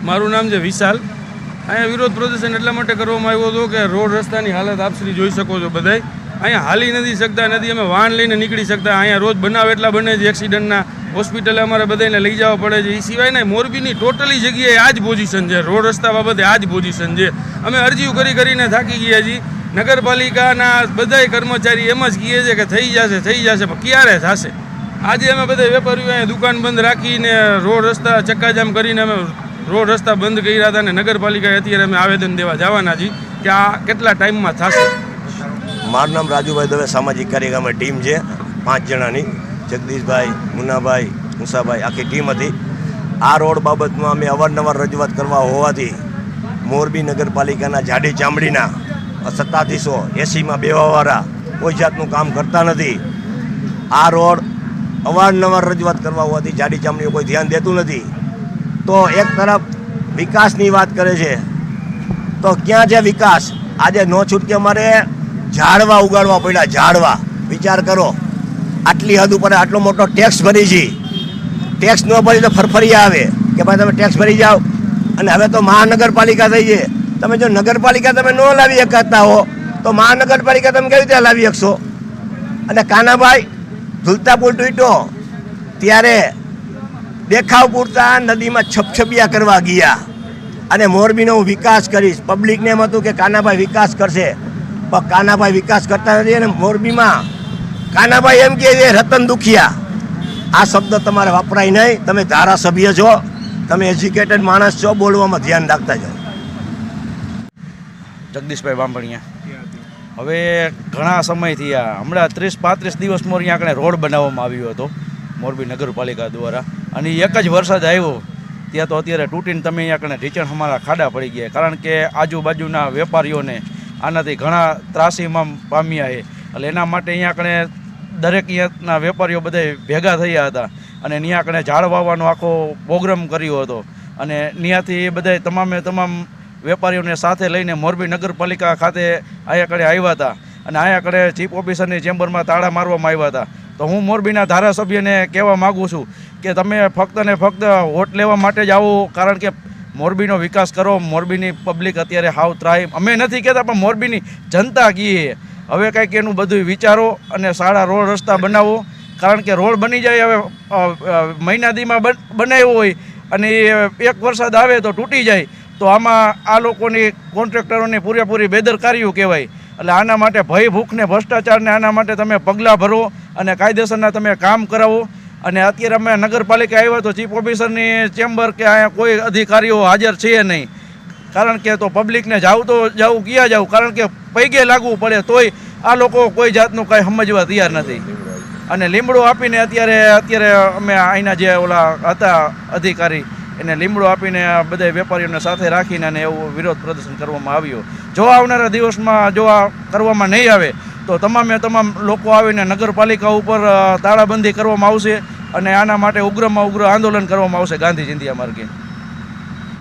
મારું નામ છે વિશાલ. અહીંયા વિરોધ પ્રદર્શન એટલા માટે કરવામાં આવ્યો હતો કે રોડ રસ્તાની હાલત આપ શ્રી જોઈ શકો છો. બધાય અહીંયા હાલી નથી શકતા, નથી અમે વાહન લઈને નીકળી શકતા. અહીંયા રોજ બનાવ એટલા બને છે એક્સિડન્ટના. હોસ્પિટલે અમારે બધાને લઈ જવા પડે છે. એ સિવાય ને મોરબીની ટોટલી જગ્યાએ આ જ પોઝિશન છે. રોડ રસ્તા બાબતે આ જ પોઝિશન છે. અમે અરજીઓ કરીને થાકી ગયા છીએ. નગરપાલિકાના બધાય કર્મચારી એમ જ કહે છે કે થઈ જશે પણ ક્યારે થશે? આજે અમે બધા વેપારીઓ અહીંયા દુકાન બંધ રાખીને રોડ રસ્તા ચક્કાજામ કરીને અમે રોડ રસ્તા બંધ કર્યા હતા અને નગરપાલિકાએ અત્યારે અમે આવેદન દેવા જવાના છીએ કે આ કેટલા ટાઈમમાં થશે. મારું નામ રાજુભાઈ દવે, સામાજિક કાર્યક્રમ ટીમ છે 5 જણાની. જગદીશભાઈ, મુન્નાભાઈ, મુસાભાઈ, આખી ટીમ હતી. આ રોડ બાબતમાં અમે અવારનવાર રજૂઆત કરવા હોવાથી મોરબી નગરપાલિકાના જાડી ચામડીના સત્તાધીશો એસીમાં બેવાવાળા કોઈ જાતનું કામ કરતા નથી. આ રોડ અવારનવાર રજૂઆત કરવા હોવાથી જાડી ચામડીઓ કોઈ ધ્યાન દેતું નથી. તો એક તરફ વિકાસની વાત કરે છે તો ક્યાં છે વિકાસ? આજે નો છૂટકે અમારે ઝાડવા ઉગાડવા પડ્યા. ઝાડવા વિચાર કરો, આટલી હદ ઉપર આટલો મોટો ટેક્સ ભરી છે. ટેક્સ ન ભરી તો ફરફરિયા આવે કે ભાઈ તમે ટેક્સ ભરી જાઓ. અને હવે તો મહાનગરપાલિકા થઈ છે. તમે જો નગરપાલિકા તમે ન લાવી શકતા હો તો મહાનગરપાલિકા તમે કેવી રીતે લાવી શકશો? અને કાનાભાઈ ઝૂલતા પુલ તૂટ્યો ત્યારે દેખાવ પૂરતા નદીમાં છપછપિયા કરવા ગયા અને મોરબીનો હું વિકાસ કરીશ. પબ્લિકને એમ હતું કે કાનાભાઈ વિકાસ કરશે, પણ કાનાભાઈ વિકાસ કરતા નથી. અને મોરબીમાં કાનાભાઈ એમ કહે છે રતન દુખિયા. આ શબ્દ તમારે વપરાય નહીં. તમે ધારાસભ્ય છો, તમે એજ્યુકેટેડ માણસ છો, બોલવામાં ધ્યાન રાખતા જાઓ. જગદીશભાઈ બાંભણિયા. હવે ઘણા સમયથી હમણાં 30-35 દિવસ મોર અહીંયા આગળ રોડ બનાવવામાં આવ્યો હતો મોરબી નગરપાલિકા દ્વારા. અને એક જ વરસાદ આવ્યો ત્યાં તો અત્યારે તૂટીને તમે અહીંયા આગળ ઢીચણ અમારા ખાડા પડી ગયા. કારણ કે આજુબાજુના વેપારીઓને આનાથી ઘણા ત્રાસીમાં પામ્યા છે. એટલે એના માટે અહીંયા આગળ દરેક અહીંયાના વેપારીઓ બધા ભેગા થયા હતા અને અહીંયા આગળ ઝાડ વાવવાનો આખો પ્રોગ્રામ કર્યો હતો. અને ત્યાંથી એ બધા તમામ વેપારીઓને સાથે લઈને મોરબી નગરપાલિકા ખાતે અહીંયા આગળ આવ્યા હતા. અને અહીંયા આગળ ચીફ ઓફિસરની ચેમ્બરમાં તાળા મારવામાં આવ્યા હતા. તો હું મોરબીના ધારાસભ્યને કહેવા માગું છું કે તમે ફક્ત ને ફક્ત વોટ લેવા માટે જ આવો. કારણ કે મોરબીનો વિકાસ કરો. મોરબીની પબ્લિક અત્યારે હાવ ત્રાહી. અમે નથી કહેતા પણ મોરબીની જનતા કહીએ હવે કંઈક એનું બધું વિચારો અને સારા રોડ રસ્તા બનાવો. કારણ કે રોડ બની જાય હવે મહિનાદીમાં બનાવ્યો હોય અને એક વરસાદ આવે તો તૂટી જાય તો આમાં આ લોકોની કોન્ટ્રાક્ટરોની પૂરેપૂરી બેદરકારીઓ કહેવાય. એટલે આના માટે ભય, ભૂખ ને ભ્રષ્ટાચારને આના માટે તમે પગલાં ભરો અને કાયદેસરના તમે કામ કરાવો. અને અત્યારે અમે નગરપાલિકા આવ્યા તો ચીફ ઓફિસરની ચેમ્બર કે અહીંયા કોઈ અધિકારીઓ હાજર છે નહીં. કારણ કે તો પબ્લિકને જાવું ક્યાં જાવું? કારણ કે પૈગે લાગવું પડે તોય આ લોકો કોઈ જાતનું કાંઈ સમજવા તૈયાર નથી. અને લીમડો આપીને અત્યારે અમે અહીંના જે ઓલા હતા અધિકારી એને લીમડો આપીને બધા વેપારીઓને સાથે રાખીને અને એવું વિરોધ પ્રદર્શન કરવામાં આવ્યું. જો આવનારા દિવસમાં જો આ કરવામાં નહીં આવે તો તમામ લોકો આવીને નગરપાલિકા ઉપર તાળાબંધી કરવામાં આવશે અને આના માટે ઉગ્રમાં ઉગ્ર આંદોલન કરવામાં આવશે ગાંધી ચિંધ્યા માર્ગે.